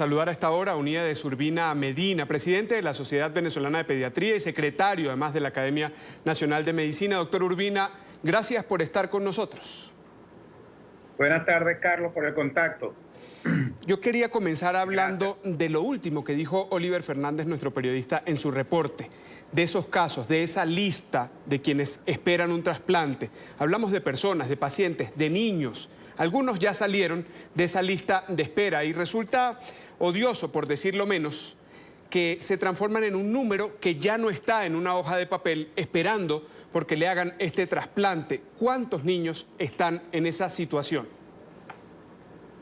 Saludar a esta hora a Unides Urbina Medina, presidente de la Sociedad Venezolana de Pediatría y secretario además de la Academia Nacional de Medicina. Doctor Urbina, gracias por estar con nosotros. Buenas tardes, Carlos, por el contacto. Yo quería comenzar hablando de lo último que dijo Oliver Fernández, nuestro periodista, en su reporte, de esos casos, de esa lista de quienes esperan un trasplante. Hablamos de personas, de pacientes, de niños. Algunos ya salieron de esa lista de espera y resulta odioso, por decirlo menos, que se transforman en un número que ya no está en una hoja de papel esperando porque le hagan este trasplante. ¿Cuántos niños están en esa situación?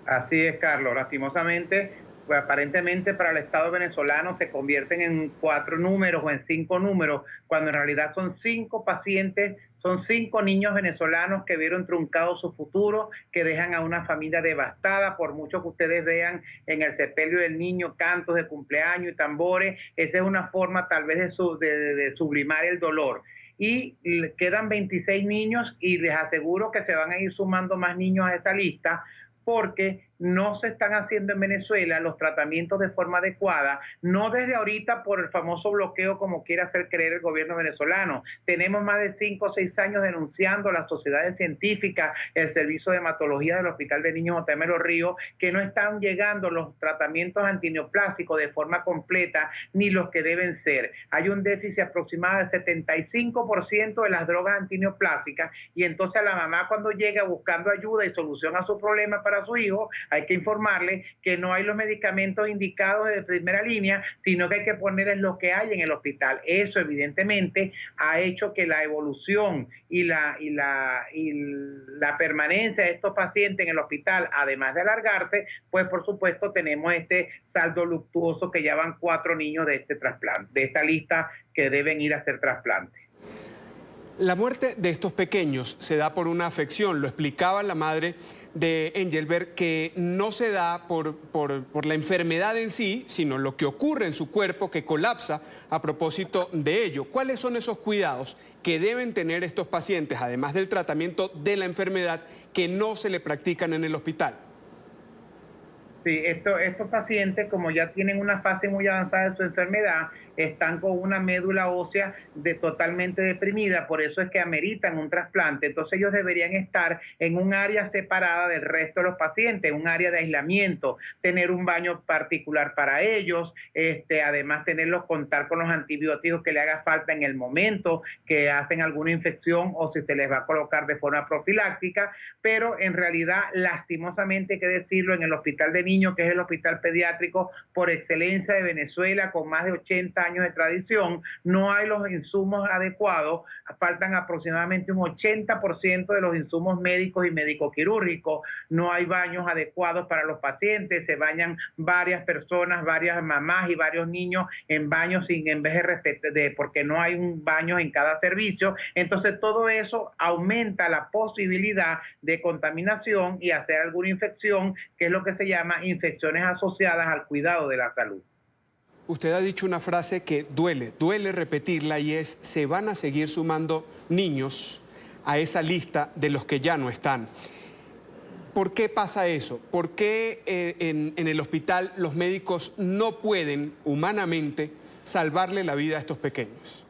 Así es, Carlos. Lastimosamente, pues aparentemente para el Estado venezolano se convierten en 4 números o en 5 números, cuando en realidad son 5 pacientes, son 5 niños venezolanos que vieron truncado su futuro, que dejan a una familia devastada. Por mucho que ustedes vean en el sepelio del niño cantos de cumpleaños y tambores, esa es una forma tal vez de sublimar el dolor. Y quedan 26 niños y les aseguro que se van a ir sumando más niños a esa lista, porque no se están haciendo en Venezuela los tratamientos de forma adecuada, no desde ahorita por el famoso bloqueo como quiere hacer creer el gobierno venezolano. Tenemos más de 5 o 6 años denunciando a las sociedades científicas, el servicio de hematología del Hospital de Niños J.M. Los Ríos, que no están llegando los tratamientos antineoplásicos de forma completa, ni los que deben ser. Hay un déficit aproximado del 75% de las drogas antineoplásicas, y entonces a la mamá, cuando llega buscando ayuda y solución a su problema para su hijo, hay que informarle que no hay los medicamentos indicados de primera línea, sino que hay que ponerles lo que hay en el hospital. Eso evidentemente ha hecho que la evolución y la permanencia de estos pacientes en el hospital, además de alargarse, pues por supuesto tenemos este saldo luctuoso que ya van 4 niños de este trasplante, de esta lista que deben ir a hacer trasplante. La muerte de estos pequeños se da por una afección, lo explicaba la madre de Engelbert, que no se da por la enfermedad en sí, sino lo que ocurre en su cuerpo que colapsa a propósito de ello. ¿Cuáles son esos cuidados que deben tener estos pacientes, además del tratamiento de la enfermedad, que no se le practican en el hospital? Sí, estos pacientes, como ya tienen una fase muy avanzada de su enfermedad, están con una médula ósea totalmente deprimida, por eso es que ameritan un trasplante. Entonces ellos deberían estar en un área separada del resto de los pacientes, un área de aislamiento, tener un baño particular para ellos, además contar con los antibióticos que le haga falta en el momento que hacen alguna infección o si se les va a colocar de forma profiláctica, pero en realidad, lastimosamente hay que decirlo, en el Hospital de Niños, que es el hospital pediátrico por excelencia de Venezuela, con más de 80 años de tradición, no hay los insumos adecuados, faltan aproximadamente un 80% de los insumos médicos y médico-quirúrgicos, no hay baños adecuados para los pacientes, se bañan varias personas, varias mamás y varios niños en baños porque no hay un baño en cada servicio. Entonces todo eso aumenta la posibilidad de contaminación y hacer alguna infección, que es lo que se llama infecciones asociadas al cuidado de la salud. Usted ha dicho una frase que duele repetirla, y es: se van a seguir sumando niños a esa lista de los que ya no están. ¿Por qué pasa eso? ¿Por qué en el hospital los médicos no pueden humanamente salvarle la vida a estos pequeños?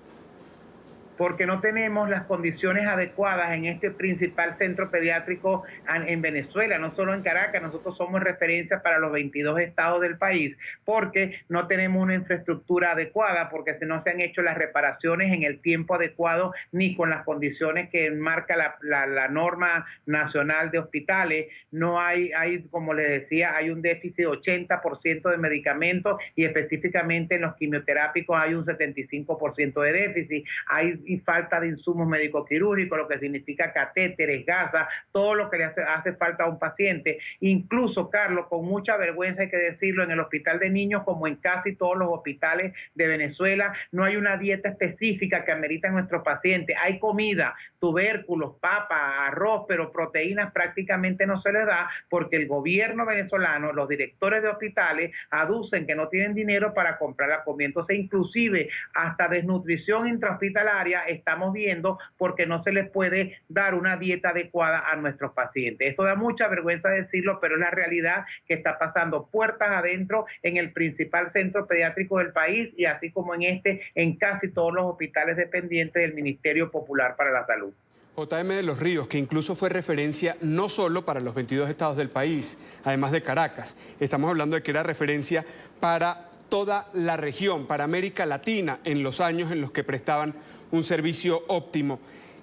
Porque no tenemos las condiciones adecuadas en este principal centro pediátrico en Venezuela, no solo en Caracas. Nosotros somos referencia para los 22 estados del país, porque no tenemos una infraestructura adecuada, porque no se han hecho las reparaciones en el tiempo adecuado, ni con las condiciones que marca la norma nacional de hospitales. No hay, como les decía, hay un déficit de 80% de medicamentos, y específicamente en los quimioterápicos hay un 75% de déficit. Hay falta de insumos médico-quirúrgicos, lo que significa catéteres, gasas, todo lo que le hace falta a un paciente. Incluso, Carlos, con mucha vergüenza hay que decirlo, en el Hospital de Niños, como en casi todos los hospitales de Venezuela, no hay una dieta específica que ameritan nuestros pacientes. Hay comida, tubérculos, papa, arroz, pero proteínas prácticamente no se les da, porque el gobierno venezolano, los directores de hospitales, aducen que no tienen dinero para comprar la comida. Entonces, inclusive, hasta desnutrición intrahospitalaria día estamos viendo porque no se les puede dar una dieta adecuada a nuestros pacientes. Esto da mucha vergüenza decirlo, pero es la realidad que está pasando puertas adentro en el principal centro pediátrico del país y así como en casi todos los hospitales dependientes del Ministerio Popular para la Salud. JM de los Ríos, que incluso fue referencia no solo para los 22 estados del país, además de Caracas. Estamos hablando de que era referencia para toda la región, para América Latina, en los años en los que prestaban un servicio óptimo.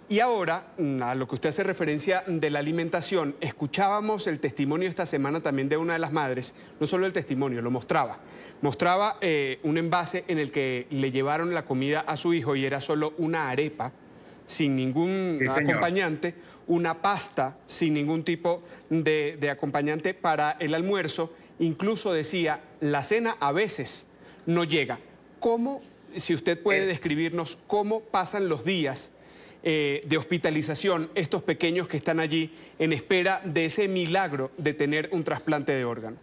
Y ahora, a lo que usted hace referencia de la alimentación, escuchábamos el testimonio esta semana también de una de las madres, no solo el testimonio, lo mostraba. Mostraba un envase en el que le llevaron la comida a su hijo y era solo una arepa, sin ningún acompañante, una pasta sin ningún tipo de acompañante para el almuerzo. Incluso decía, la cena a veces no llega. ¿Cómo, si usted puede describirnos cómo pasan los días de hospitalización estos pequeños que están allí en espera de ese milagro de tener un trasplante de órgano?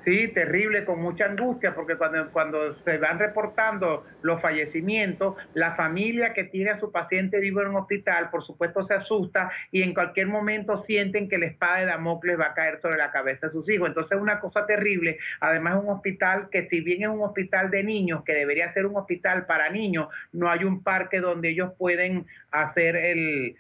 Sí, terrible, con mucha angustia, porque cuando se van reportando los fallecimientos, la familia que tiene a su paciente vivo en un hospital, por supuesto se asusta y en cualquier momento sienten que la espada de Damocles va a caer sobre la cabeza de sus hijos. Entonces es una cosa terrible. Además es un hospital que, si bien es un hospital de niños, que debería ser un hospital para niños, no hay un parque donde ellos pueden hacer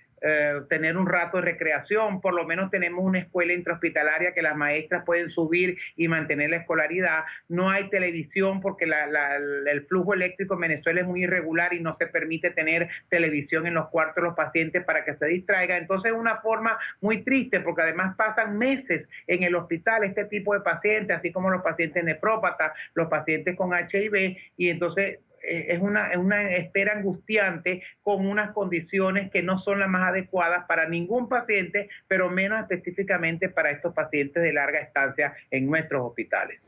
tener un rato de recreación. Por lo menos tenemos una escuela intrahospitalaria que las maestras pueden subir y mantener la escolaridad. No hay televisión porque el flujo eléctrico en Venezuela es muy irregular y no se permite tener televisión en los cuartos de los pacientes para que se distraigan. Entonces es una forma muy triste, porque además pasan meses en el hospital este tipo de pacientes, así como los pacientes nefrópatas, los pacientes con HIV, y entonces es una espera angustiante con unas condiciones que no son las más adecuadas para ningún paciente, pero menos específicamente para estos pacientes de larga estancia en nuestros hospitales.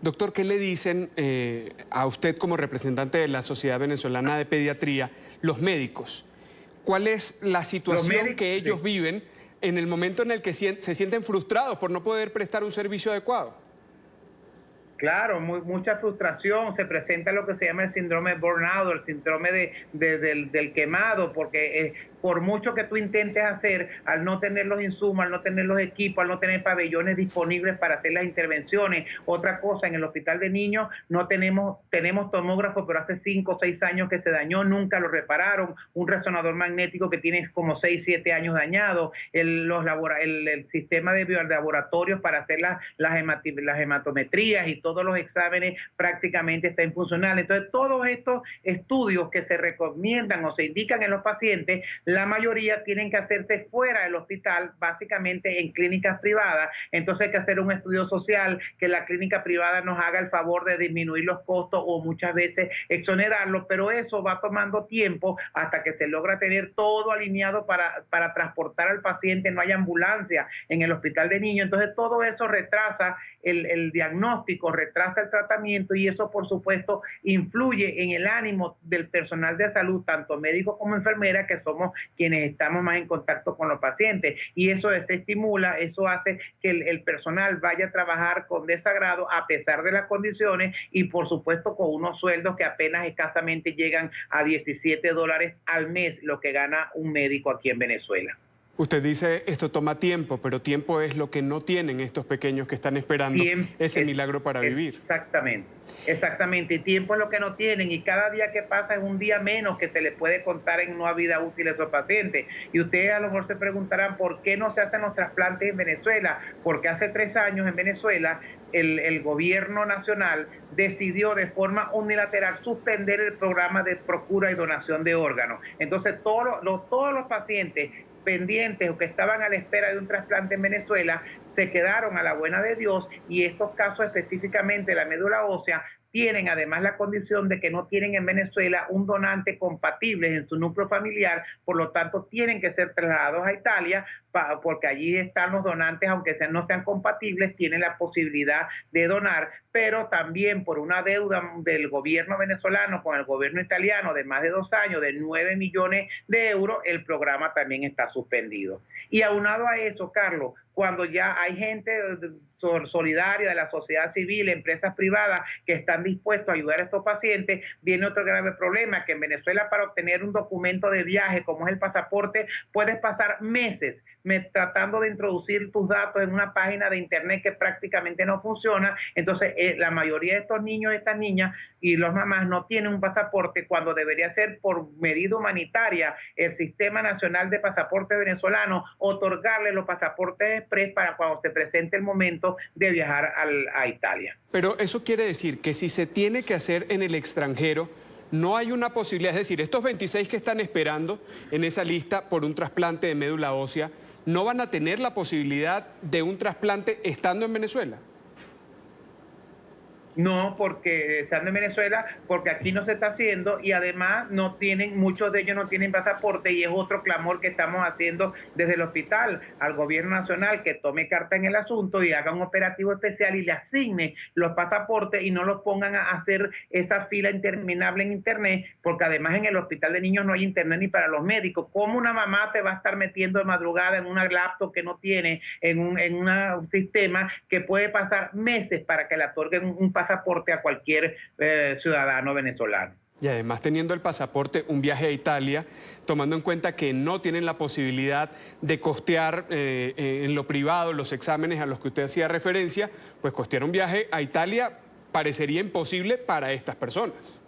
Doctor, ¿qué le dicen a usted como representante de la Sociedad Venezolana de Pediatría, los médicos? ¿Cuál es la situación que ellos viven en el momento en el que se sienten frustrados por no poder prestar un servicio adecuado? Claro, mucha frustración, se presenta lo que se llama el síndrome de burnout, el síndrome del quemado, porque por mucho que tú intentes hacer, al no tener los insumos, al no tener los equipos, al no tener pabellones disponibles para hacer las intervenciones. Otra cosa, en el hospital de niños no tenemos tomógrafo, pero hace 5 o 6 años que se dañó, nunca lo repararon. Un resonador magnético que tiene como 6 o 7 años dañado. El sistema de biolaboratorios para hacer las hematometrías y todos los exámenes prácticamente está infuncional. Entonces, todos estos estudios que se recomiendan o se indican en los pacientes, la mayoría tienen que hacerse fuera del hospital, básicamente en clínicas privadas. Entonces hay que hacer un estudio social, que la clínica privada nos haga el favor de disminuir los costos o muchas veces exonerarlos, pero eso va tomando tiempo hasta que se logra tener todo alineado para transportar al paciente. No hay ambulancia en el hospital de niños, entonces todo eso retrasa el diagnóstico, retrasa el tratamiento, y eso por supuesto influye en el ánimo del personal de salud, tanto médicos como enfermeras, que somos quienes estamos más en contacto con los pacientes, y eso se estimula, eso hace que el personal vaya a trabajar con desagrado a pesar de las condiciones, y por supuesto con unos sueldos que apenas escasamente llegan a $17 al mes, lo que gana un médico aquí en Venezuela. Usted dice, esto toma tiempo, pero tiempo es lo que no tienen estos pequeños que están esperando ese milagro para vivir. Exactamente, y tiempo es lo que no tienen, y cada día que pasa es un día menos que se les puede contar en una vida útil a esos pacientes. Y ustedes a lo mejor se preguntarán por qué no se hacen los trasplantes en Venezuela, porque hace 3 años en Venezuela el gobierno nacional decidió de forma unilateral suspender el programa de procura y donación de órganos. Entonces todos los pacientes pendientes o que estaban a la espera de un trasplante en Venezuela se quedaron a la buena de Dios, y estos casos específicamente de la médula ósea tienen además la condición de que no tienen en Venezuela un donante compatible en su núcleo familiar, por lo tanto tienen que ser trasladados a Italia porque allí están los donantes, aunque no sean compatibles, tienen la posibilidad de donar, pero también por una deuda del gobierno venezolano con el gobierno italiano de más de 2 años, de 9 millones de euros, el programa también está suspendido. Y aunado a eso, Carlos, cuando ya hay gente solidaria de la sociedad civil, empresas privadas que están dispuestos a ayudar a estos pacientes, viene otro grave problema, que en Venezuela para obtener un documento de viaje como es el pasaporte, puedes pasar meses tratando de introducir tus datos en una página de internet que prácticamente no funciona. Entonces la mayoría de estos niños, estas niñas y los mamás no tienen un pasaporte cuando debería ser por medida humanitaria el Sistema Nacional de Pasaporte Venezolano otorgarle los pasaportes express para cuando se presente el momento de viajar a Italia. Pero eso quiere decir que si se tiene que hacer en el extranjero, no hay una posibilidad, es decir, estos 26 que están esperando en esa lista por un trasplante de médula ósea, ¿no van a tener la posibilidad de un trasplante estando en Venezuela? No, porque estando en Venezuela, porque aquí no se está haciendo y además no tienen, muchos de ellos no tienen pasaporte y es otro clamor que estamos haciendo desde el hospital al gobierno nacional que tome carta en el asunto y haga un operativo especial y le asigne los pasaportes y no los pongan a hacer esa fila interminable en internet, porque además en el hospital de niños no hay internet ni para los médicos. ¿Cómo una mamá te va a estar metiendo de madrugada en una laptop que no tiene, en un sistema que puede pasar meses para que le otorguen un pasaporte a cualquier ciudadano venezolano? Y además teniendo el pasaporte, un viaje a Italia, tomando en cuenta que no tienen la posibilidad de costear en lo privado los exámenes a los que usted hacía referencia, pues costear un viaje a Italia parecería imposible para estas personas.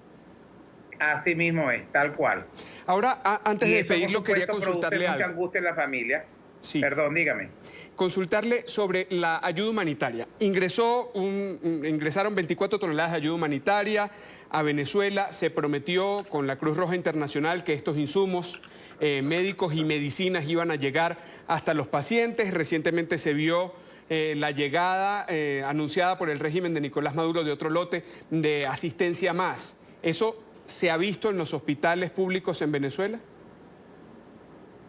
Así mismo es, tal cual. Ahora, antes de despedirlo, quería consultarle algo. Mucha angustia en la familia. Sí. Perdón, dígame. Consultarle sobre la ayuda humanitaria. Ingresaron 24 toneladas de ayuda humanitaria a Venezuela. Se prometió con la Cruz Roja Internacional que estos insumos médicos y medicinas iban a llegar hasta los pacientes. Recientemente se vio la llegada anunciada por el régimen de Nicolás Maduro de otro lote de asistencia más. ¿Eso se ha visto en los hospitales públicos en Venezuela?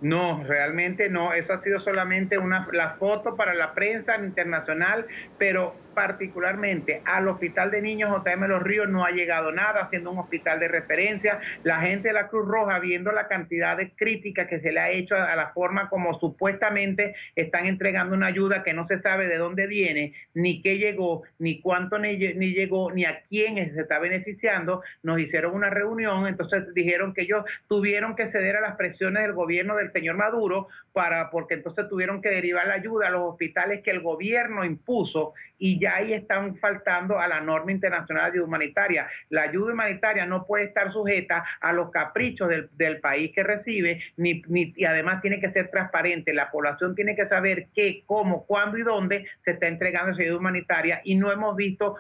No, realmente no. Eso ha sido solamente la foto para la prensa internacional, pero particularmente al Hospital de Niños J.M. Los Ríos no ha llegado nada, siendo un hospital de referencia. La gente de la Cruz Roja, viendo la cantidad de críticas que se le ha hecho a la forma como supuestamente están entregando una ayuda que no se sabe de dónde viene, ni qué llegó, ni cuánto ni llegó, ni a quién se está beneficiando, nos hicieron una reunión. Entonces dijeron que ellos tuvieron que ceder a las presiones del gobierno del señor Maduro, porque entonces tuvieron que derivar la ayuda a los hospitales que el gobierno impuso, y ya ahí están faltando a la norma internacional de ayuda humanitaria. La ayuda humanitaria no puede estar sujeta a los caprichos del país que recibe, y además tiene que ser transparente. La población tiene que saber qué, cómo, cuándo y dónde se está entregando esa ayuda humanitaria, y no hemos visto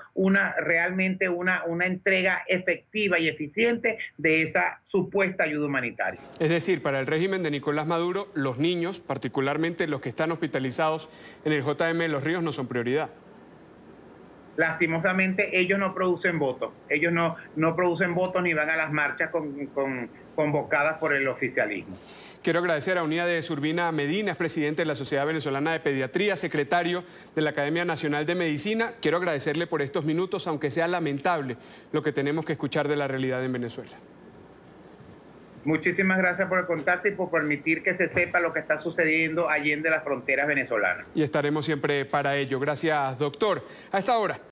realmente una entrega efectiva y eficiente de esa supuesta ayuda humanitaria. Es decir, para el régimen de Nicolás Maduro, los niños, particularmente los que están hospitalizados en el JM de Los Ríos, no son prioridad. Lastimosamente ellos no producen votos, ellos no producen votos ni van a las marchas convocadas por el oficialismo. Quiero agradecer a Uniades Urbina Medina, es presidente de la Sociedad Venezolana de Pediatría, secretario de la Academia Nacional de Medicina. Quiero agradecerle por estos minutos, aunque sea lamentable lo que tenemos que escuchar de la realidad en Venezuela. Muchísimas gracias por el contacto y por permitir que se sepa lo que está sucediendo allende las fronteras venezolanas. Y estaremos siempre para ello. Gracias, doctor. A esta hora